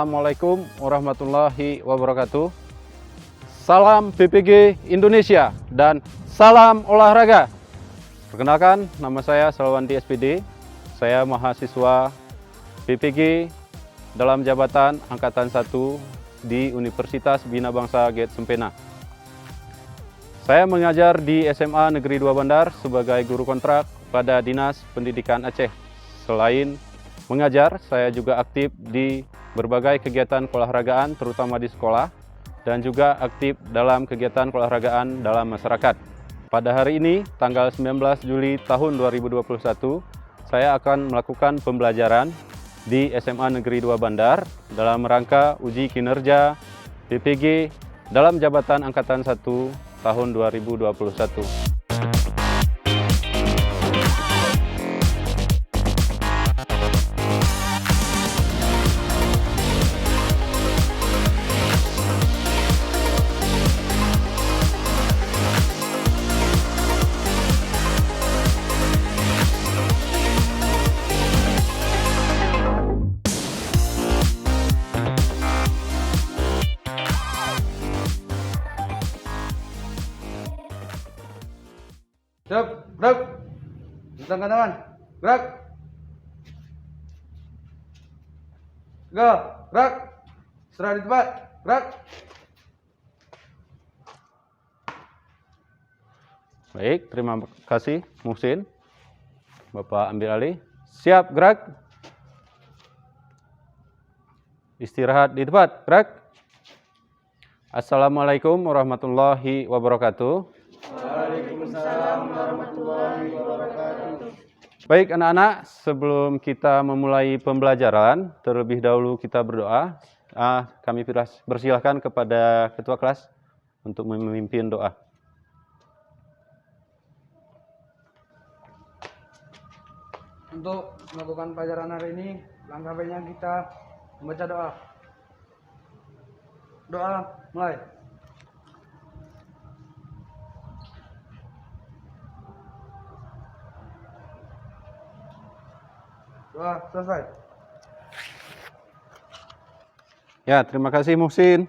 Assalamualaikum warahmatullahi wabarakatuh. Salam PPG Indonesia dan salam olahraga. Perkenalkan, nama saya Salwandi SPD. Saya mahasiswa PPG dalam jabatan Angkatan 1 di Universitas Bina Bangsa Gate Sempena. Saya mengajar di SMA Negeri 2 Bandar sebagai guru kontrak pada Dinas Pendidikan Aceh. Selain mengajar, saya juga aktif di berbagai kegiatan keolahragaan terutama di sekolah dan juga aktif dalam kegiatan keolahragaan dalam masyarakat. Pada hari ini, tanggal 19 Juli tahun 2021, saya akan melakukan pembelajaran di SMA Negeri 2 Bandar dalam rangka uji kinerja PPG dalam jabatan Angkatan 1 tahun 2021. Siap, gerak. Tentangkan tangan. Gerak. Gerak. Serah di tempat. Gerak. Baik, terima kasih Muhsin. Bapak ambil alih. Siap, gerak. Istirahat di tempat. Gerak. Assalamualaikum warahmatullahi wabarakatuh. Waalaikumsalam warahmatullahi wabarakatuh. Baik anak-anak, sebelum kita memulai pembelajaran, terlebih dahulu kita berdoa. Kami persilahkan kepada ketua kelas untuk memimpin doa. Untuk melakukan pelajaran hari ini, langkah baiknya kita membaca doa. Doa, mulai. Doa, selesai. Ya, terima kasih Muhsin.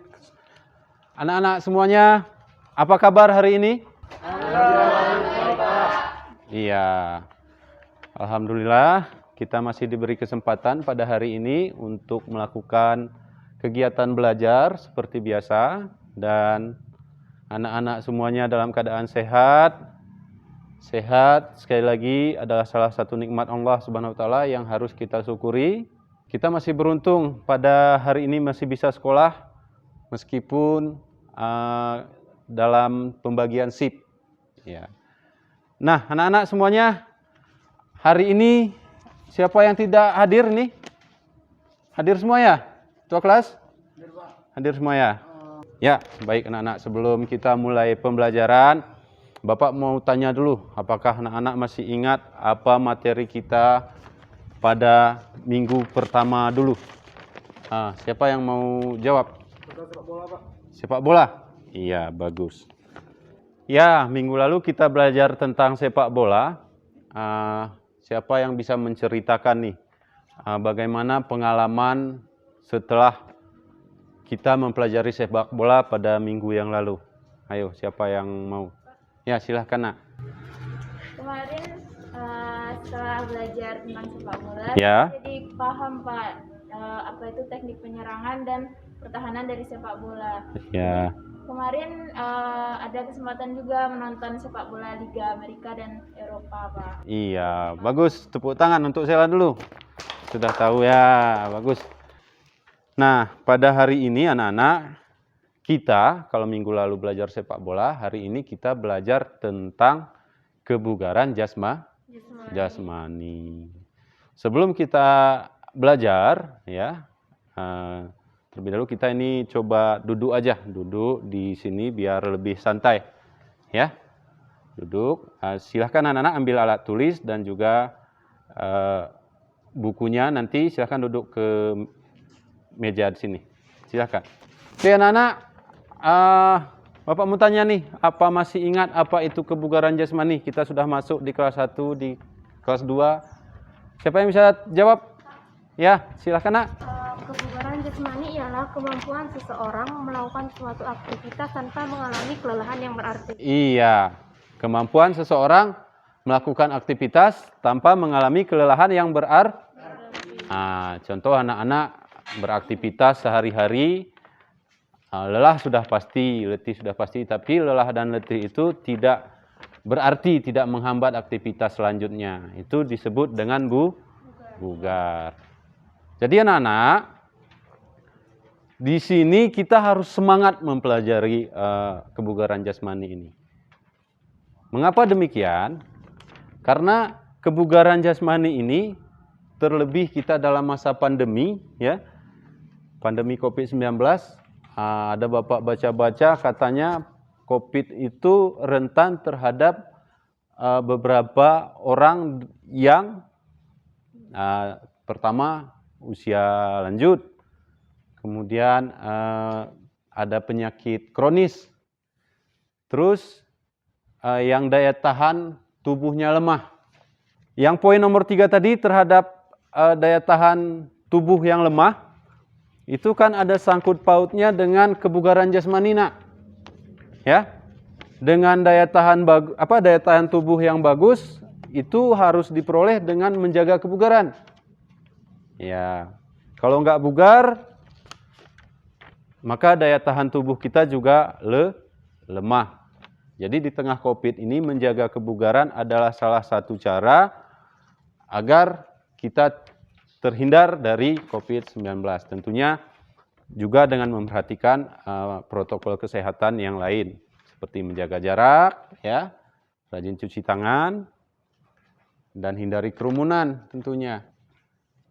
Anak-anak semuanya, apa kabar hari ini? Iya. Alhamdulillah, kita masih diberi kesempatan pada hari ini untuk melakukan kegiatan belajar seperti biasa dan anak-anak semuanya dalam keadaan sehat. Sehat sekali lagi adalah salah satu nikmat Allah Subhanahu wa taala yang harus kita syukuri. Kita masih beruntung pada hari ini masih bisa sekolah meskipun dalam pembagian shift. Ya. Nah, anak-anak semuanya, hari ini siapa yang tidak hadir nih? Hadir semua ya? Ketua kelas? Hadir semua ya? Ya, baik anak-anak, sebelum kita mulai pembelajaran, Bapak mau tanya dulu, apakah anak-anak masih ingat apa materi kita pada minggu pertama dulu? Siapa yang mau jawab? Sepak bola, Pak. Sepak bola? Iya, bagus. Ya, minggu lalu kita belajar tentang sepak bola. Siapa yang bisa menceritakan nih bagaimana pengalaman setelah kita mempelajari sepak bola pada minggu yang lalu? Ayo, siapa yang mau? Ya, silahkan nak. Kemarin setelah belajar tentang sepak bola, Ya. jadi paham Pak apa itu teknik penyerangan dan pertahanan dari sepak bola. Ya. Kemarin ada kesempatan juga menonton sepak bola Liga Amerika dan Eropa Pak. Iya, bagus. Tepuk tangan untuk Sela dulu. Sudah tahu ya, bagus. Nah, pada hari ini anak-anak, kita kalau minggu lalu belajar sepak bola, hari ini kita belajar tentang kebugaran jasmani. Sebelum kita belajar, ya, terlebih dahulu kita ini coba duduk aja, duduk di sini biar lebih santai, ya. Duduk. Silahkan anak-anak ambil alat tulis dan juga bukunya. Nanti silahkan duduk ke meja di sini. Silahkan. Oke anak-anak. Bapak mau tanya nih, apa masih ingat apa itu kebugaran jasmani? Kita sudah masuk di kelas 1, di kelas 2. Siapa yang bisa jawab? Ya, silakan nak. Kebugaran jasmani adalah kemampuan seseorang melakukan suatu aktivitas tanpa mengalami kelelahan yang berarti. Iya, kemampuan seseorang melakukan aktivitas tanpa mengalami kelelahan yang berarti. Nah, contoh anak-anak beraktivitas sehari-hari, lelah sudah pasti, letih sudah pasti, tapi lelah dan letih itu tidak berarti tidak menghambat aktivitas selanjutnya. Itu disebut dengan bugar. Jadi anak-anak, di sini kita harus semangat mempelajari kebugaran jasmani ini. Mengapa demikian? Karena kebugaran jasmani ini, terlebih kita dalam masa pandemi, ya, pandemi COVID-19, ada bapak baca-baca katanya COVID itu rentan terhadap beberapa orang yang pertama usia lanjut, kemudian ada penyakit kronis, terus yang daya tahan tubuhnya lemah. Yang poin nomor 3 tadi terhadap daya tahan tubuh yang lemah, itu kan ada sangkut pautnya dengan kebugaran jasmani, nak. Ya, dengan daya tahan tubuh yang bagus itu harus diperoleh dengan menjaga kebugaran. Ya, kalau nggak bugar, maka daya tahan tubuh kita juga lemah. Jadi di tengah COVID ini menjaga kebugaran adalah salah satu cara agar kita terhindar dari COVID-19. Tentunya juga dengan memperhatikan protokol kesehatan yang lain, seperti menjaga jarak, ya, rajin cuci tangan, dan hindari kerumunan tentunya.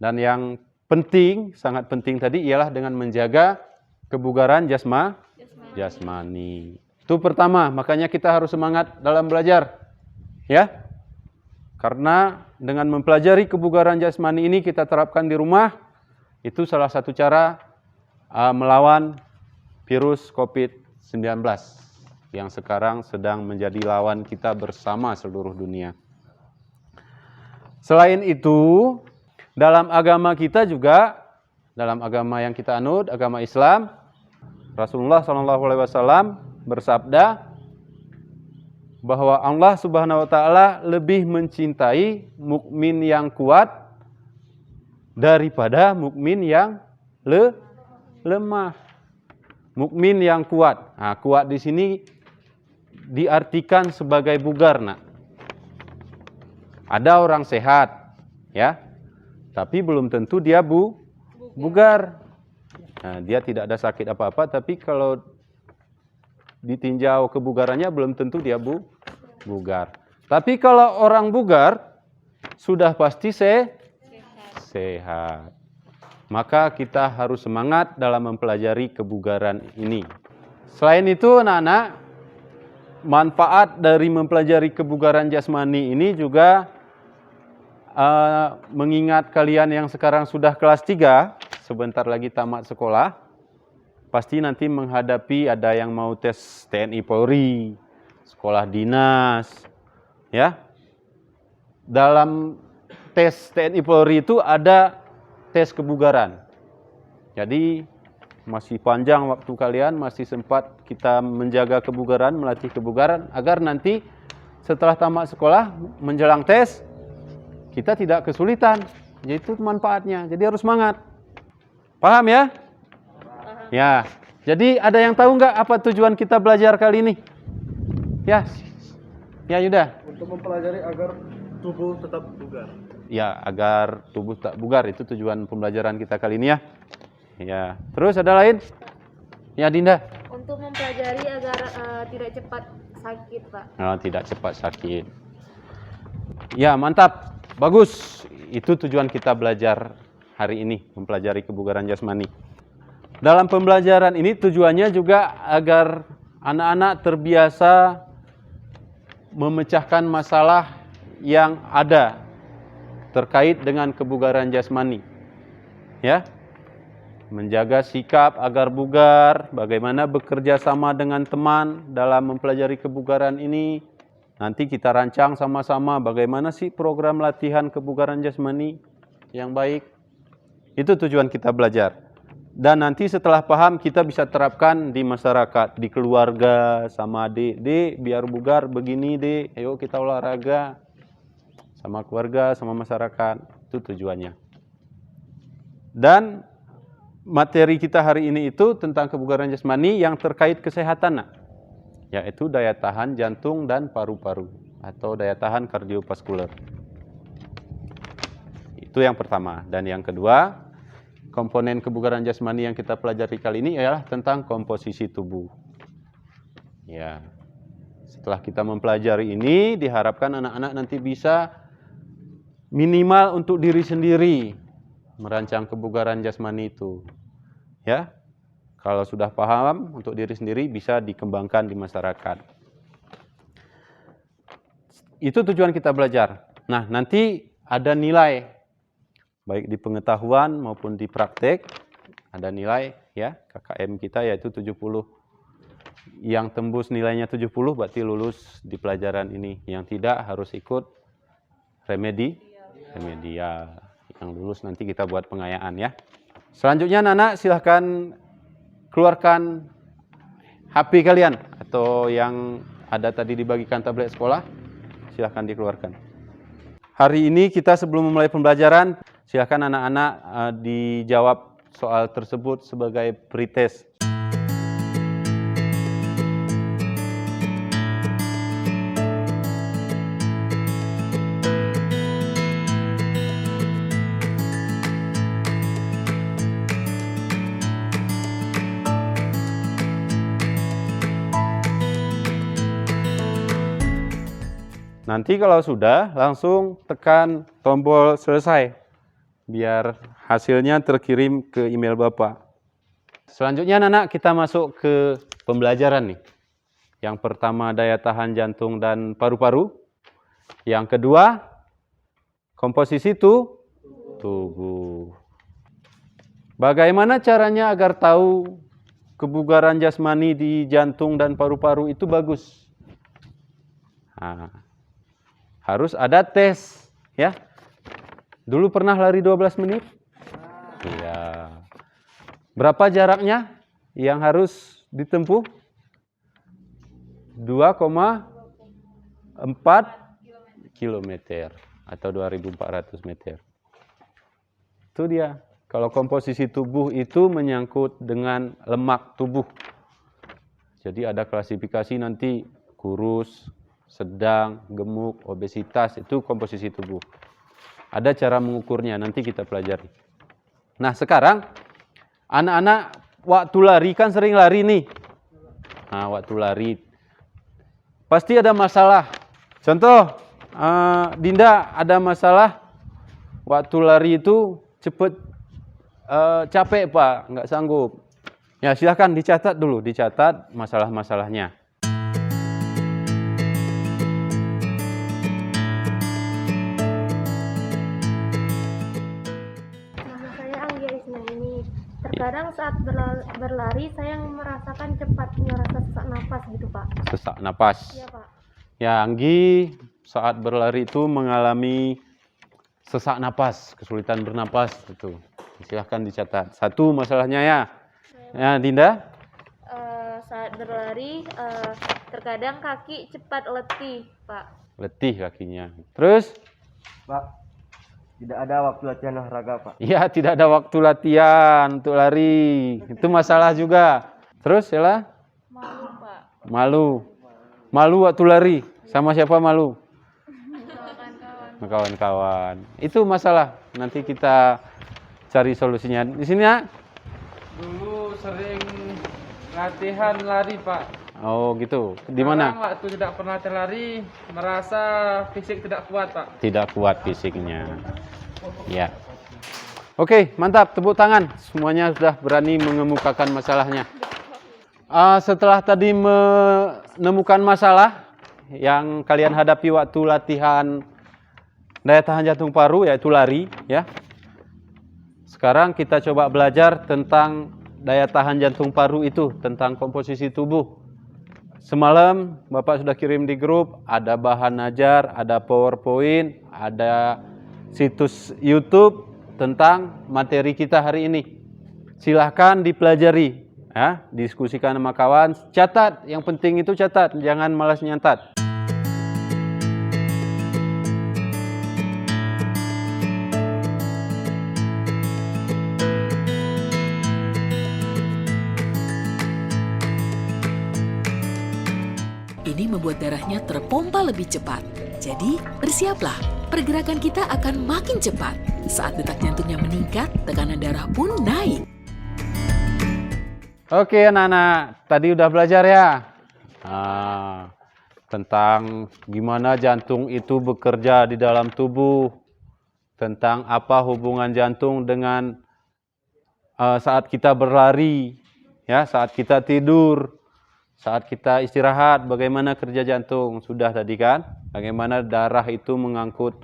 Dan yang penting, sangat penting tadi ialah dengan menjaga kebugaran jasmani. Itu pertama, makanya kita harus semangat dalam belajar, ya. Karena dengan mempelajari kebugaran jasmani ini kita terapkan di rumah, itu salah satu cara melawan virus COVID-19 yang sekarang sedang menjadi lawan kita bersama seluruh dunia. Selain itu, dalam agama kita juga, dalam agama yang kita anut, agama Islam, Rasulullah SAW bersabda bahwa Allah Subhanahu wa taala lebih mencintai mukmin yang kuat daripada mukmin yang lemah. Mukmin yang kuat. Nah, kuat di sini diartikan sebagai bugar, nak. Ada orang sehat, ya, tapi belum tentu dia bugar. Nah, dia tidak ada sakit apa-apa, tapi kalau ditinjau kebugarannya belum tentu dia bugar. Tapi kalau orang bugar sudah pasti sehat. Maka kita harus semangat dalam mempelajari kebugaran ini. Selain itu, anak-anak, manfaat dari mempelajari kebugaran jasmani ini juga mengingat kalian yang sekarang sudah kelas 3, sebentar lagi tamat sekolah, pasti nanti menghadapi ada yang mau tes TNI Polri, sekolah dinas, ya. Dalam tes TNI Polri itu ada tes kebugaran. Jadi masih panjang waktu kalian, masih sempat kita menjaga kebugaran, melatih kebugaran, agar nanti setelah tamat sekolah menjelang tes kita tidak kesulitan. Jadi itu manfaatnya. Jadi harus semangat. Paham ya? Ya, jadi ada yang tahu nggak apa tujuan kita belajar kali ini? Ya, ya Yuda. Untuk mempelajari agar tubuh tetap bugar. Ya, agar tubuh tak bugar, itu tujuan pembelajaran kita kali ini ya. Ya, terus ada lain? Ya, Dinda. Untuk mempelajari agar tidak cepat sakit, Pak. Oh, tidak cepat sakit. Ya, mantap. Bagus. Itu tujuan kita belajar hari ini, mempelajari kebugaran jasmani. Dalam pembelajaran ini tujuannya juga agar anak-anak terbiasa memecahkan masalah yang ada terkait dengan kebugaran jasmani. Ya. Menjaga sikap agar bugar, bagaimana bekerja sama dengan teman dalam mempelajari kebugaran ini. Nanti kita rancang sama-sama bagaimana sih program latihan kebugaran jasmani yang baik. Itu tujuan kita belajar. Dan nanti setelah paham kita bisa terapkan di masyarakat, di keluarga, sama adik. Dek, biar bugar begini dek, ayo kita olahraga. Sama keluarga, sama masyarakat, itu tujuannya. Dan materi kita hari ini itu tentang kebugaran jasmani yang terkait kesehatan, yaitu daya tahan jantung dan paru-paru atau daya tahan kardiovaskuler. Itu yang pertama. Dan yang kedua, komponen kebugaran jasmani yang kita pelajari kali ini adalah tentang komposisi tubuh. Ya. Setelah kita mempelajari ini, diharapkan anak-anak nanti bisa minimal untuk diri sendiri merancang kebugaran jasmani itu. Ya. Kalau sudah paham untuk diri sendiri bisa dikembangkan di masyarakat. Itu tujuan kita belajar. Nah, nanti ada nilai baik di pengetahuan maupun di praktek, ada nilai ya KKM kita yaitu 70. Yang tembus nilainya 70 berarti lulus di pelajaran ini. Yang tidak harus ikut remedial. Yang lulus nanti kita buat pengayaan ya. Selanjutnya anak-anak silahkan keluarkan HP kalian atau yang ada tadi dibagikan tablet sekolah, silahkan dikeluarkan. Hari ini kita sebelum memulai pembelajaran, silakan anak-anak dijawab soal tersebut sebagai pretest. Nanti kalau sudah, langsung tekan tombol selesai. Biar hasilnya terkirim ke email Bapak. Selanjutnya anak-anak kita masuk ke pembelajaran nih. Yang pertama daya tahan jantung dan paru-paru. Yang kedua komposisi tubuh. Bagaimana caranya agar tahu kebugaran jasmani di jantung dan paru-paru itu bagus? Nah, harus ada tes ya. Dulu pernah lari 12 menit? Iya. Berapa jaraknya yang harus ditempuh? 2,4 kilometer atau 2.400 meter. Itu dia. Kalau komposisi tubuh itu menyangkut dengan lemak tubuh. Jadi ada klasifikasi nanti kurus, sedang, gemuk, obesitas, itu komposisi tubuh. Ada cara mengukurnya, nanti kita pelajari. Nah sekarang, anak-anak waktu lari kan sering lari nih. Nah waktu lari, pasti ada masalah. Contoh, Dinda ada masalah, waktu lari itu cepet capek Pak, nggak sanggup. Ya silahkan dicatat dulu, dicatat masalah-masalahnya. Terkadang saat berlari saya merasakan cepatnya rasa sesak napas gitu Pak. Sesak napas. Iya Pak. Ya Anggi saat berlari itu mengalami sesak napas, kesulitan bernapas itu. Silahkan dicatat. Satu masalahnya ya. Ya Dinda. Saat berlari terkadang kaki cepat letih Pak. Letih kakinya. Terus? Pak, tidak ada waktu latihan olahraga, Pak. Ya, tidak ada waktu latihan untuk lari. Itu masalah juga. Terus, Ella? Malu, Pak. Malu. Malu waktu lari. Sama siapa malu? Kawan-kawan. Itu masalah. Nanti kita cari solusinya. Di sini ya? Dulu sering latihan lari, Pak. Oh, gitu. Di mana? Sekarang waktu tidak pernah lari, merasa fisik tidak kuat, Pak. Tidak kuat fisiknya. Ya. Oke, mantap. Tepuk tangan. Semuanya sudah berani mengemukakan masalahnya. Setelah tadi menemukan masalah yang kalian hadapi waktu latihan daya tahan jantung paru, yaitu lari, ya. Sekarang kita coba belajar tentang daya tahan jantung paru itu, tentang komposisi tubuh. Semalam Bapak sudah kirim di grup, ada bahan ajar, ada PowerPoint, ada situs YouTube tentang materi kita hari ini. silahkan dipelajari. Ya, diskusikan sama kawan, catat, yang penting itu catat, jangan malas nyatat. Ini membuat darahnya terpompa lebih cepat. Jadi, bersiaplah, pergerakan kita akan makin cepat. Saat detak jantungnya meningkat, tekanan darah pun naik. Oke anak-anak, tadi udah belajar ya tentang gimana jantung itu bekerja di dalam tubuh, tentang apa hubungan jantung dengan saat kita berlari, ya, saat kita tidur, saat kita istirahat, bagaimana kerja jantung. Sudah tadi kan, bagaimana darah itu mengangkut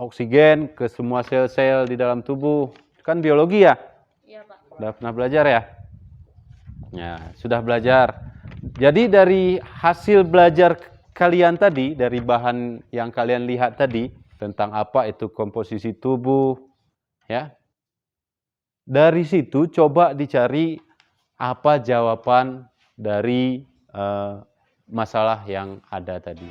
oksigen ke semua sel-sel di dalam tubuh. Kan biologi ya? Iya, Pak. Sudah pernah belajar ya? Ya, sudah belajar. Jadi dari hasil belajar kalian tadi, dari bahan yang kalian lihat tadi, tentang apa itu komposisi tubuh, ya. Dari situ coba dicari apa jawaban dari masalah yang ada tadi.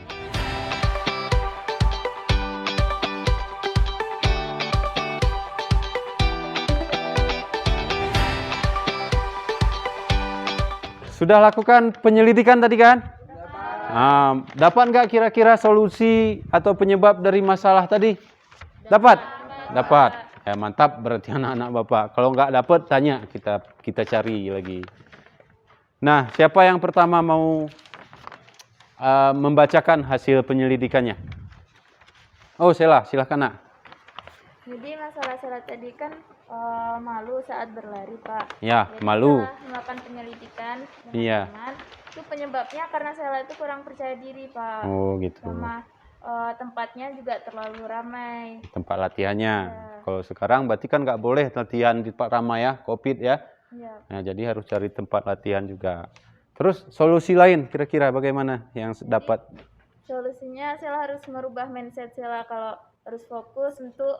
Sudah lakukan penyelidikan tadi kan? Dapat nggak kira-kira solusi atau penyebab dari masalah tadi? Dapat? Dapat. Ya, mantap berarti anak-anak Bapak. Kalau nggak dapat, tanya, kita cari lagi. Nah, siapa yang pertama mau membacakan hasil penyelidikannya? Oh, Sela, silahkan nak. Jadi masalah Sela tadi kan malu saat berlari, Pak. Ya, Jadi malu. setelah melakukan penyelidikan dengan Iya. teman, itu penyebabnya karena Sela itu kurang percaya diri, Pak. Oh, gitu. Sama tempatnya juga terlalu ramai. Tempat latihannya. Ya. Kalau sekarang berarti kan nggak boleh latihan di tempat ramai ya, COVID ya. Iya. Nah, jadi harus cari tempat latihan juga. Terus solusi lain kira-kira bagaimana yang dapat? Solusinya Sela harus merubah mindset Sela kalau harus fokus untuk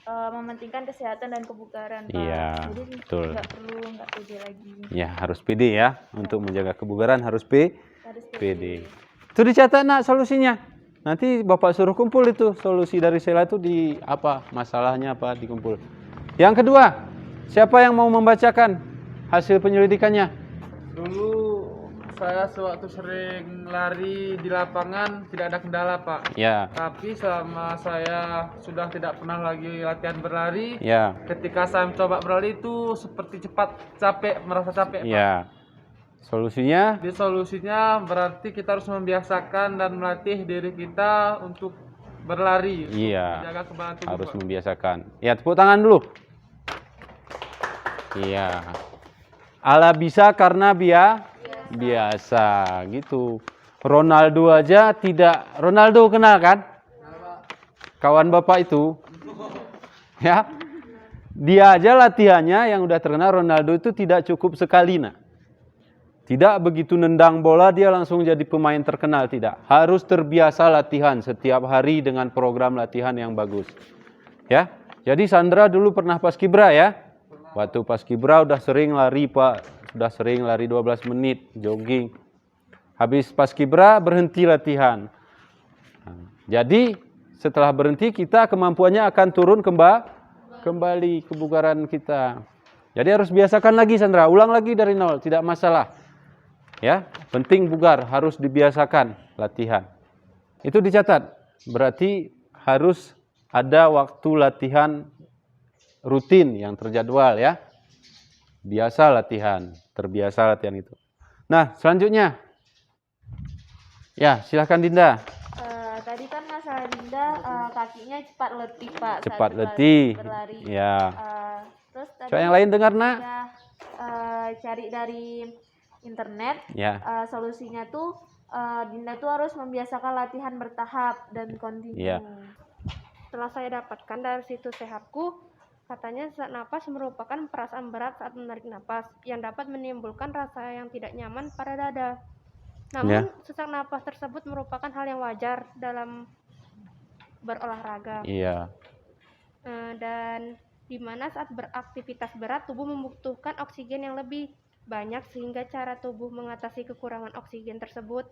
mementingkan kesehatan dan kebugaran, Pak. Iya, Jadi betul. nggak pede lagi. Ya, harus pede ya. Untuk menjaga kebugaran harus Harus pede. Itu dicatat nak solusinya. Nanti Bapak suruh kumpul itu solusi dari Sela itu di apa? Masalahnya apa dikumpul. Yang kedua, siapa yang mau membacakan hasil penyelidikannya? Dulu saya sewaktu sering lari di lapangan tidak ada kendala, Pak. Ya, Tapi selama saya sudah tidak pernah lagi latihan berlari, ya, ketika saya mencoba berlari itu seperti cepat capek, merasa capek, Pak. ya. Solusinya? Jadi solusinya berarti kita harus membiasakan dan melatih diri kita untuk berlari. Iya. Menjaga kebalan tubuh, Harus Pak. membiasakan. Ya, tepuk tangan dulu. Iya. Ala bisa karena biasa gitu. Ronaldo aja tidak. Ronaldo kenal kan? Kawan Bapak itu. Ya. Dia aja latihannya yang udah terkenal Ronaldo itu tidak cukup sekali nak. Tidak begitu nendang bola dia langsung jadi pemain terkenal, tidak. Harus terbiasa latihan setiap hari dengan program latihan yang bagus. Ya. Jadi Sandra dulu pernah paskibra ya. Waktu paskibra udah sering lari, Pak. Sudah sering lari 12 menit jogging. Habis paskibra berhenti latihan. Jadi setelah berhenti kita kemampuannya akan turun kembali kebugaran kita. Jadi harus biasakan lagi Sandra, ulang lagi dari nol, tidak masalah. Ya, penting bugar, harus dibiasakan latihan. Itu dicatat. Berarti harus ada waktu latihan rutin yang terjadwal ya. Biasa latihan, terbiasa latihan itu. Nah, selanjutnya. Ya, silakan Dinda. Tadi kan masalah Dinda kakinya cepat letih, Pak. Cepat saat letih. berlari. Ya. Terus tadi Coba yang lain dengar, Nak. udah, cari dari internet. Ya. Solusinya tuh Dinda tuh harus membiasakan latihan bertahap dan kontinu. Iya. Setelah saya dapatkan dari situs sehatku, katanya sesak napas merupakan perasaan berat saat menarik napas yang dapat menimbulkan rasa yang tidak nyaman pada dada. Namun sesak napas tersebut merupakan hal yang wajar dalam berolahraga. Iya. Dan di mana saat beraktivitas berat tubuh membutuhkan oksigen yang lebih banyak, sehingga cara tubuh mengatasi kekurangan oksigen tersebut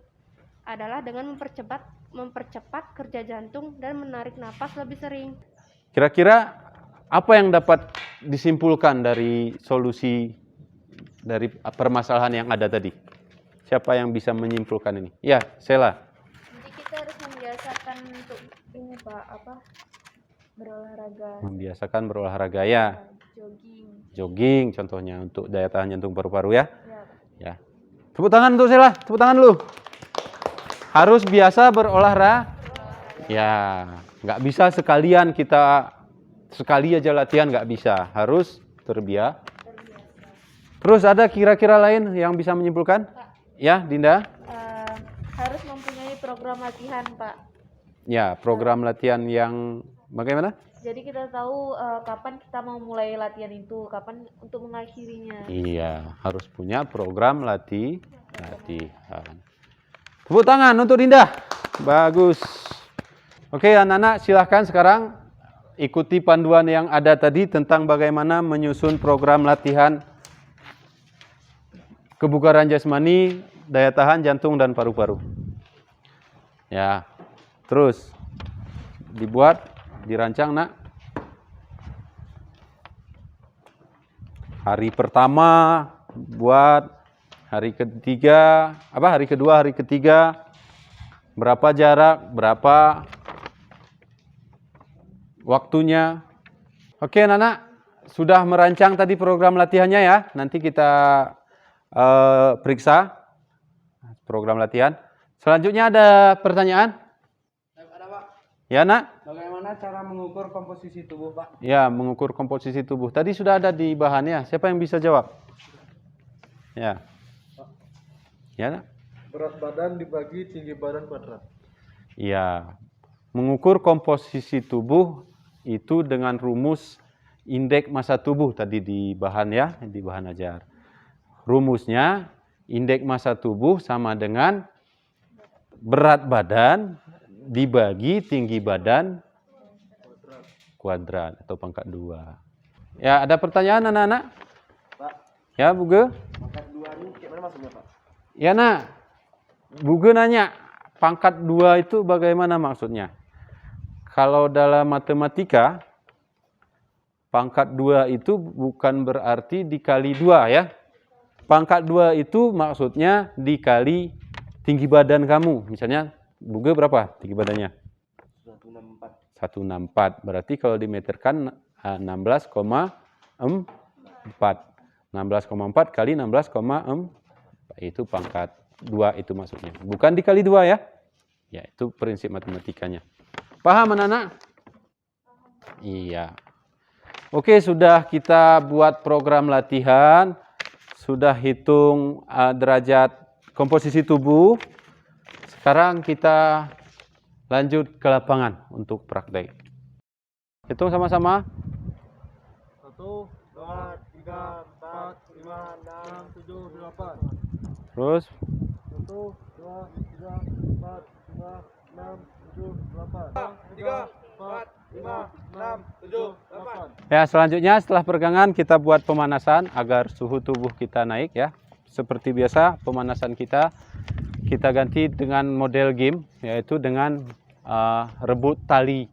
adalah dengan mempercepat kerja jantung dan menarik napas lebih sering. Kira-kira apa yang dapat disimpulkan dari solusi dari permasalahan yang ada tadi? Siapa yang bisa menyimpulkan ini? Ya, Sela. Jadi kita harus membiasakan untuk ini Pak, berolahraga, Membiasakan berolahraga ya. jogging. Jogging contohnya untuk daya tahan jantung paru-paru ya. Ya, Pak. Ya. Tepuk tangan untuk Sela, tepuk tangan dulu. Harus biasa berolahraga. Ya, nggak bisa sekali aja latihan, nggak bisa. Harus terbiasa. Terus ada kira-kira lain yang bisa menyimpulkan? Ya, Dinda? Harus mempunyai program latihan Pak. Ya, program latihan yang bagaimana? Jadi kita tahu kapan kita mau mulai latihan itu, kapan untuk mengakhirinya. Iya, harus punya program latihan. Tepuk tangan untuk Dinda. Bagus. Oke, anak-anak silahkan sekarang ikuti panduan yang ada tadi tentang bagaimana menyusun program latihan kebugaran jasmani, daya tahan jantung dan paru-paru. Ya, terus dibuat, dirancang nak. Hari pertama buat, hari kedua, hari ketiga, berapa jarak, berapa waktunya. Oke anak-anak, sudah merancang tadi program latihannya ya. Nanti kita periksa program latihan. Selanjutnya ada pertanyaan? Ada Pak. Ya nak? Bagaimana cara mengukur komposisi tubuh Pak? Ya, mengukur komposisi tubuh. Tadi sudah ada di bahannya. Siapa yang bisa jawab? Ya. Ya nak? Berat badan dibagi tinggi badan kuadrat. Iya, mengukur komposisi tubuh itu dengan rumus indeks massa tubuh tadi di bahan ya, di bahan ajar. Rumusnya indeks massa tubuh sama dengan berat badan dibagi tinggi badan kuadrat atau pangkat 2. Ya, ada pertanyaan anak-anak? Pak, Ya, Buge? pangkat 2 ini gimana maksudnya Pak? Ya, nak. Buge nanya, pangkat 2 itu bagaimana maksudnya? Kalau dalam matematika, pangkat 2 itu bukan berarti dikali 2 ya. Pangkat 2 itu maksudnya dikali tinggi badan kamu. Misalnya, Buge berapa tinggi badannya? 164. 164. Berarti kalau dimeterkan 16,4. 16,4 kali 16,4. Itu pangkat 2 itu maksudnya. Bukan dikali 2 ya. Ya, itu prinsip matematikanya. Paham anak-anak? Iya. Oke, sudah kita buat program latihan. Sudah hitung derajat komposisi tubuh. Sekarang kita lanjut ke lapangan untuk praktek. Hitung sama-sama. 1, 2, 3, 4, 5, 6, 7, 8. Terus 1, 2, 3, 4, 5, 6, 7, 8. 3, 4, 5, 6, 7, 8. ya, selanjutnya setelah peregangan kita buat pemanasan agar suhu tubuh kita naik ya. Seperti biasa pemanasan kita ganti dengan model game, yaitu dengan rebut tali.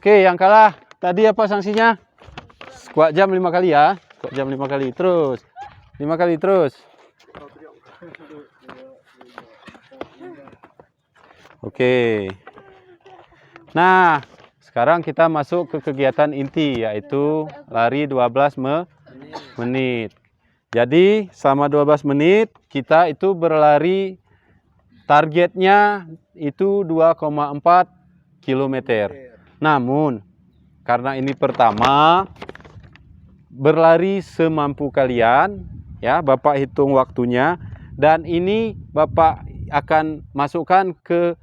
Oke, yang kalah tadi apa sanksinya? Squat jam 5 kali ya. Squat jam 5 kali. Terus 5 kali terus. Oke. Nah, sekarang kita masuk ke kegiatan inti, yaitu lari 12 menit. Jadi selama 12 menit kita itu berlari, targetnya itu 2,4 km. Namun karena ini pertama, berlari semampu kalian, ya. Bapak hitung waktunya, dan ini Bapak akan masukkan ke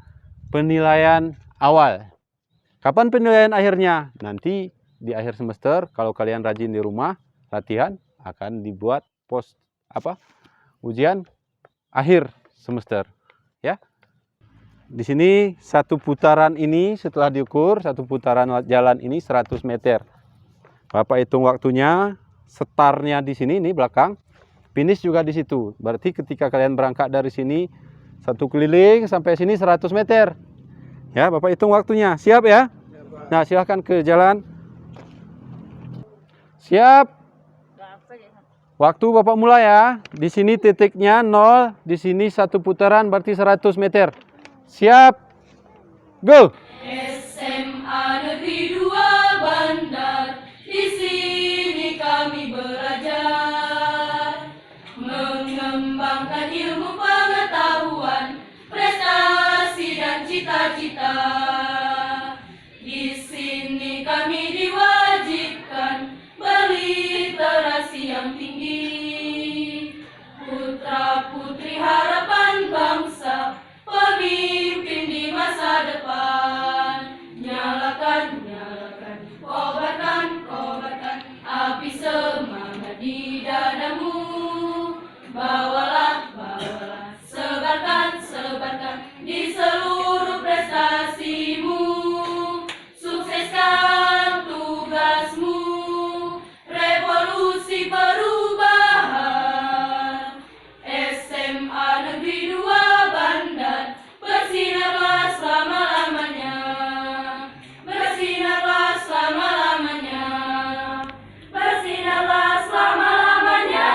penilaian awal. Kapan penilaian akhirnya? Nanti di akhir semester, kalau kalian rajin di rumah latihan, akan dibuat ujian akhir semester, ya. Di sini satu putaran ini setelah diukur, satu putaran jalan ini 100 meter. Bapak hitung waktunya, startnya di sini, ini belakang, finish juga di situ. Berarti ketika kalian berangkat dari sini, satu keliling sampai sini 100 meter. Ya, Bapak hitung waktunya. Siap ya? Nah, silahkan ke jalan. Siap. Waktu Bapak mulai ya. Di sini titiknya 0, di sini satu putaran berarti 100 meter. Siap. Go. SMA Negeri 2 Bandar, di sini kami belajar mengembangkan ilmu pengetahuan, prestasi dan cita-cita. Di sini kami diwajibkan berliterasi yang tinggi, putra-putri harapan bangsa, pemimpin di masa depan. Nyalakan, nyalakan, kobarkan api semangat di dadamu. Bawalah, sebarkan di seluruh prestasimu. Sukseskan tugasmu, revolusi perubahan. SMA Negeri 2 Bandar, bersinarlah selama-lamanya, bersinarlah selama-lamanya, bersinarlah selama-lamanya.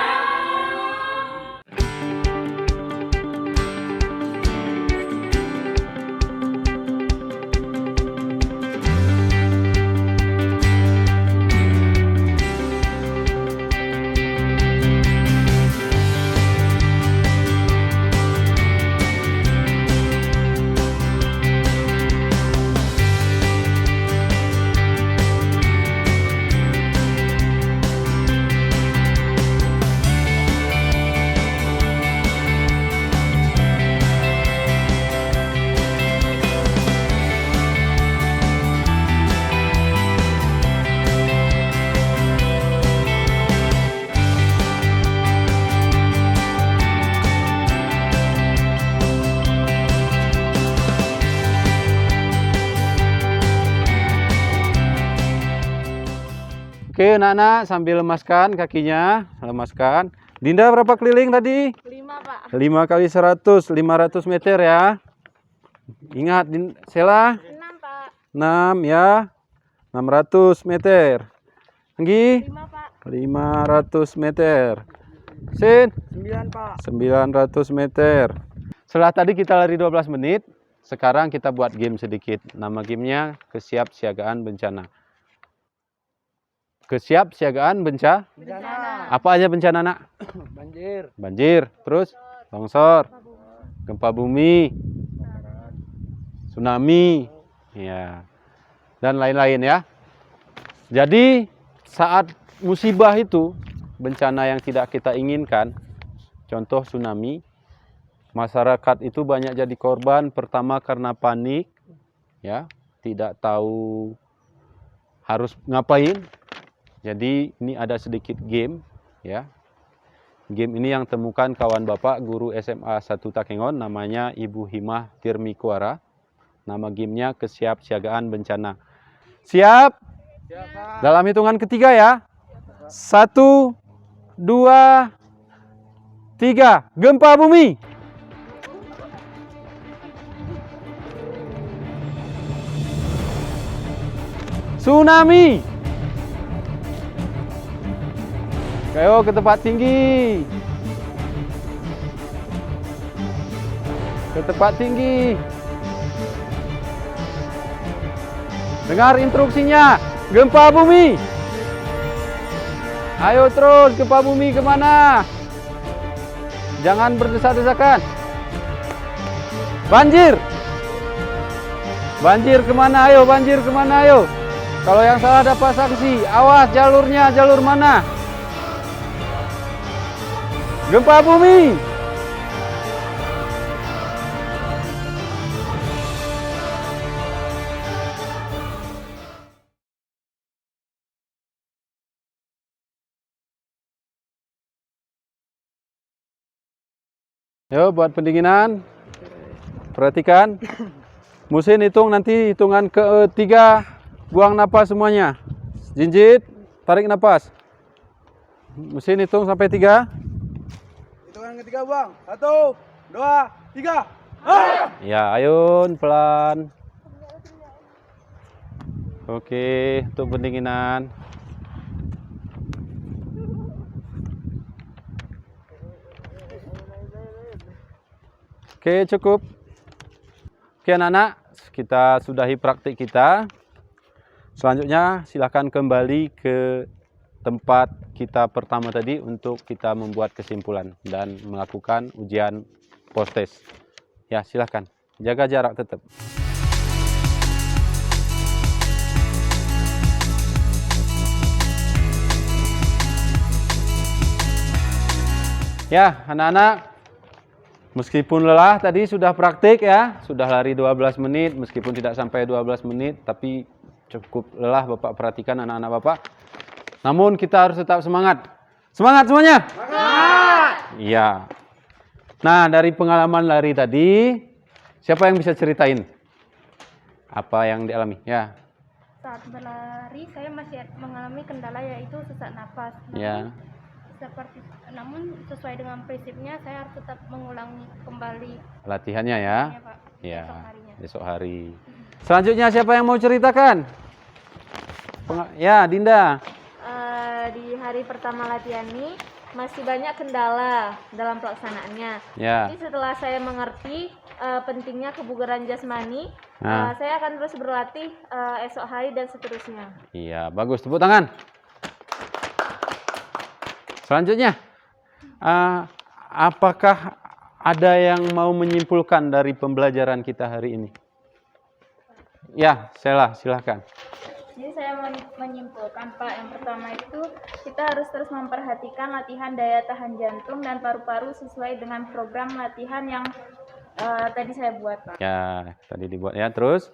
Oke, anak-anak sambil lemaskan kakinya, lemaskan. Dinda berapa keliling tadi? 5, Pak. 5 kali 100, 500 meter ya. Ingat, Sela? 6, Pak. 6 ya. 600 meter. Anggi? 5, Pak. 500 meter. Sin? 9, Pak. 900 meter. Setelah tadi kita lari 12 menit, sekarang kita buat game sedikit. Nama gamenya kesiapsiagaan bencana. Kesiapsiagaan bencana. Apa aja bencana, Nak? Banjir. Banjir, terus longsor, gempa bumi, tsunami, ya, dan lain-lain ya. Jadi saat musibah itu, bencana yang tidak kita inginkan, contoh tsunami, masyarakat itu banyak jadi korban. Pertama karena panik, ya, tidak tahu harus ngapain. Jadi ini ada sedikit game, ya. Game ini yang temukan kawan Bapak guru SMA 1 Takengon, namanya Ibu Himah Tirmikuara. Nama gamenya kesiapsiagaan bencana. Siap? Dalam hitungan ketiga ya. 1, 2, 3. Gempa bumi. Tsunami. Ayo ke tempat tinggi. Ke tempat tinggi. Dengar instruksinya. Gempa bumi. Ayo terus, gempa bumi kemana? Jangan berdesak-desakan. Banjir. Banjir kemana? Ayo, banjir kemana? Ayo. Kalau yang salah dapat sanksi. Awas jalurnya, jalur mana? Gempa bumi. Yo, buat pendinginan. Perhatikan. Musin hitung nanti hitungan ketiga. Buang napas semuanya. Jinjit, tarik napas. Mesin hitung sampai 3. Hitungan ketiga buang. 1, 2, 3. Ya, ayun pelan. Oke, untuk pendinginan. Oke, cukup. Oke, anak-anak, kita sudahi praktik kita. Selanjutnya, silakan kembali ke tempat kita pertama tadi untuk kita membuat kesimpulan dan melakukan ujian post-test. Ya, silakan. Jaga jarak tetap. Ya, anak-anak, meskipun lelah tadi sudah praktik ya, sudah lari 12 menit, meskipun tidak sampai 12 menit, tapi cukup lelah Bapak perhatikan anak-anak Bapak. Namun kita harus tetap semangat. Semangat semuanya? Semangat! Iya. Nah, dari pengalaman lari tadi, siapa yang bisa ceritain apa yang dialami? Ya. Saat berlari saya masih mengalami kendala yaitu sesak napas. Ya. Namun sesuai dengan prinsipnya saya harus tetap mengulangi kembali Latihannya ya. ya, Pak. Ya. Esok harinya. Besok hari. Selanjutnya siapa yang mau ceritakan? Ya, Dinda. Di hari pertama latihan ini masih banyak kendala dalam pelaksanaannya. Ya. Jadi setelah saya mengerti pentingnya kebugaran jasmani, Nah. saya akan terus berlatih esok hari dan seterusnya. Iya, bagus. Tepuk tangan. Selanjutnya, apakah ada yang mau menyimpulkan dari pembelajaran kita hari ini? Ya, Sela, silahkan. Jadi saya menyimpulkan Pak, yang pertama itu kita harus terus memperhatikan latihan daya tahan jantung dan paru-paru sesuai dengan program latihan yang tadi saya buat Pak. Ya, tadi dibuat ya. Terus?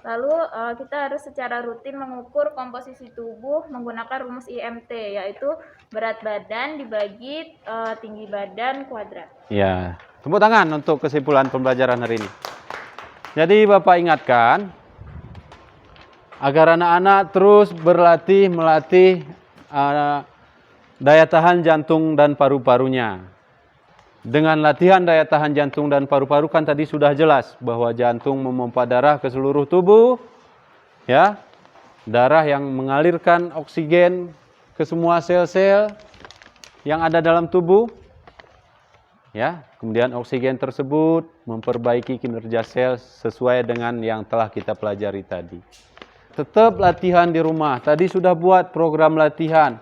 Lalu kita harus secara rutin mengukur komposisi tubuh menggunakan rumus IMT, yaitu berat badan dibagi tinggi badan kuadrat. Ya, tepuk tangan untuk kesimpulan pembelajaran hari ini. Jadi Bapak ingatkan, agar anak-anak terus melatih daya tahan jantung dan paru-parunya. Dengan latihan daya tahan jantung dan paru-paru kan tadi sudah jelas bahwa jantung memompa darah ke seluruh tubuh, ya, darah yang mengalirkan oksigen ke semua sel-sel yang ada dalam tubuh, ya. Kemudian oksigen tersebut memperbaiki kinerja sel sesuai dengan yang telah kita pelajari tadi. Tetap latihan di rumah. Tadi sudah buat program latihan.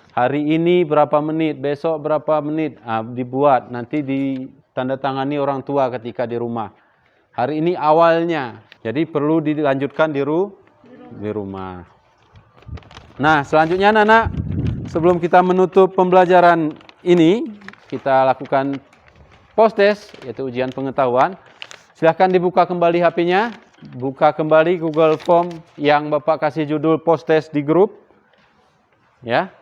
Hari ini berapa menit, besok berapa menit. Dibuat, nanti ditandatangani orang tua ketika di rumah. Hari ini awalnya. Jadi perlu dilanjutkan di rumah. Nah, selanjutnya anak-anak, sebelum kita menutup pembelajaran ini, kita lakukan post-test, yaitu ujian pengetahuan. Silahkan dibuka kembali HP-nya. Buka kembali Google Form yang Bapak kasih judul post-test di grup. Ya.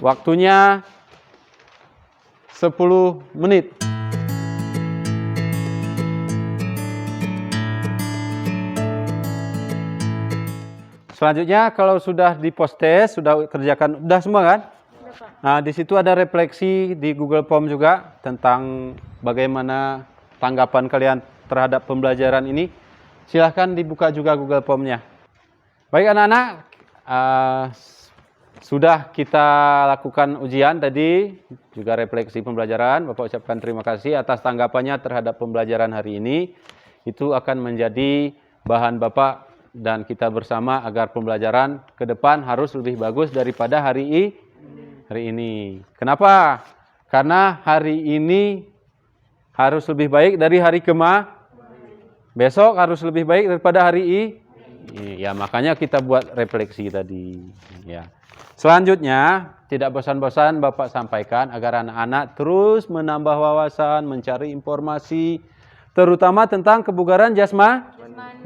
Waktunya 10 menit. Selanjutnya kalau sudah di post-test, sudah kerjakan, udah semua kan? Nah, di situ ada refleksi di Google Form juga tentang bagaimana tanggapan kalian terhadap pembelajaran ini. Silahkan dibuka juga Google Form-nya. Baik anak-anak, sudah kita lakukan ujian tadi, juga refleksi pembelajaran. Bapak ucapkan terima kasih atas tanggapannya terhadap pembelajaran hari ini. Itu akan menjadi bahan Bapak dan kita bersama agar pembelajaran ke depan harus lebih bagus daripada hari ini. Kenapa? Karena hari ini harus lebih baik dari hari besok harus lebih baik daripada hari Ya, makanya kita buat refleksi tadi. Ya. Selanjutnya, tidak bosan-bosan Bapak sampaikan agar anak-anak terus menambah wawasan, mencari informasi, terutama tentang kebugaran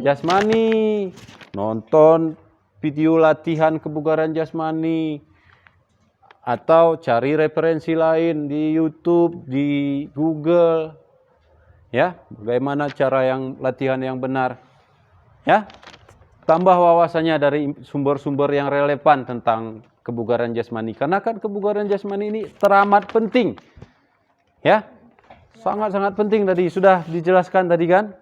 jasmani. Nonton video latihan kebugaran jasmani, atau cari referensi lain di YouTube, di Google. Ya, bagaimana cara yang latihan yang benar. Ya, tambah wawasannya dari sumber-sumber yang relevan tentang kebugaran jasmani. Karena kan kebugaran jasmani ini teramat penting. Ya, sangat-sangat penting tadi. Sudah dijelaskan tadi kan.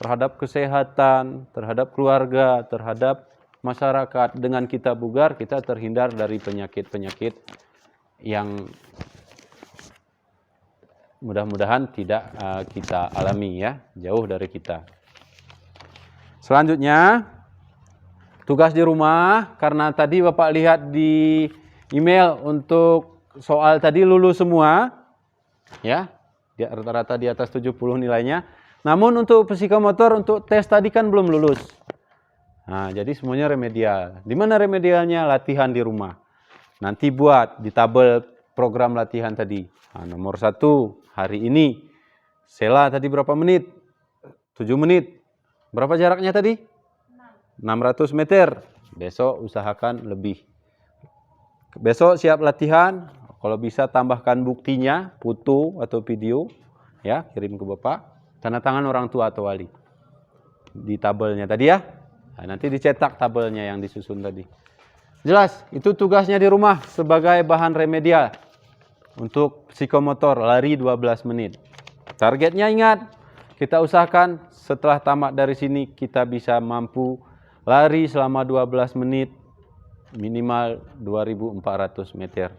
Terhadap kesehatan, terhadap keluarga, terhadap masyarakat. Dengan kita bugar, kita terhindar dari penyakit-penyakit yang mudah-mudahan tidak kita alami ya. Jauh dari kita. Selanjutnya, tugas di rumah, karena tadi Bapak lihat di email untuk soal tadi lulus semua, ya, rata-rata di atas 70 nilainya. Namun untuk psikomotor, untuk tes tadi kan belum lulus. Nah, jadi semuanya remedial. Di mana remedialnya? Latihan di rumah. Nanti buat di tabel program latihan tadi. Nah, nomor 1, hari ini, Sela tadi berapa menit? 7 menit. Berapa jaraknya tadi? 600 meter. Besok usahakan lebih. Besok siap latihan. Kalau bisa tambahkan buktinya, foto atau video. Ya, kirim ke Bapak. Tanda tangan orang tua atau wali. Di tabelnya tadi ya. Nah, nanti dicetak tabelnya yang disusun tadi. Jelas, itu tugasnya di rumah sebagai bahan remedial. Untuk psikomotor, lari 12 menit. Targetnya ingat, kita usahakan setelah tamat dari sini kita bisa mampu lari selama 12 menit minimal 2.400 meter.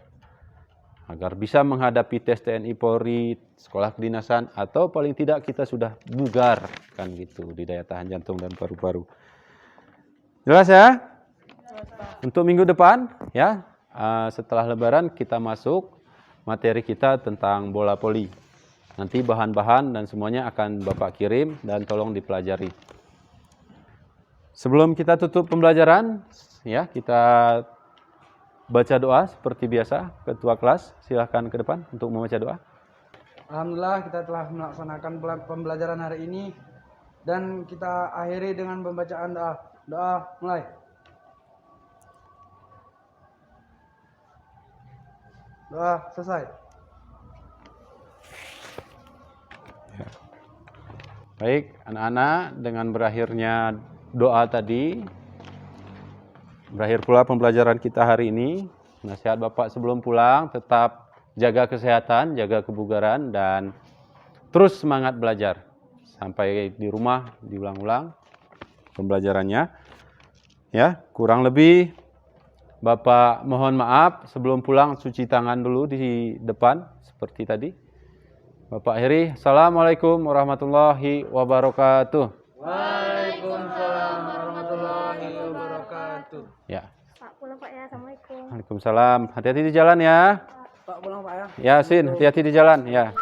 Agar bisa menghadapi tes TNI Polri, sekolah kedinasan, atau paling tidak kita sudah bugar kan gitu di daya tahan jantung dan paru-paru. Jelas ya? Untuk minggu depan ya, setelah Lebaran kita masuk materi kita tentang bola voli. Nanti bahan-bahan dan semuanya akan Bapak kirim dan tolong dipelajari. Sebelum kita tutup pembelajaran, ya kita baca doa seperti biasa. Ketua kelas, silahkan ke depan untuk membaca doa. Alhamdulillah kita telah melaksanakan pembelajaran hari ini dan kita akhiri dengan pembacaan doa. Doa mulai. Doa selesai. Ya. Baik, anak-anak, dengan berakhirnya doa tadi, berakhir pula pembelajaran kita hari ini. Nasihat Bapak sebelum pulang, tetap jaga kesehatan, jaga kebugaran, dan terus semangat belajar. Sampai di rumah diulang-ulang pembelajarannya. Ya, kurang lebih Bapak mohon maaf, sebelum pulang cuci tangan dulu di depan, seperti tadi. Bapak akhiri, Assalamualaikum warahmatullahi wabarakatuh. Waalaikumsalam warahmatullahi wabarakatuh. Ya. Pak pulang Pak ya, Assalamualaikum. Waalaikumsalam. Hati-hati di jalan ya. Pak pulang Pak ya. Yasin, hati-hati di jalan ya.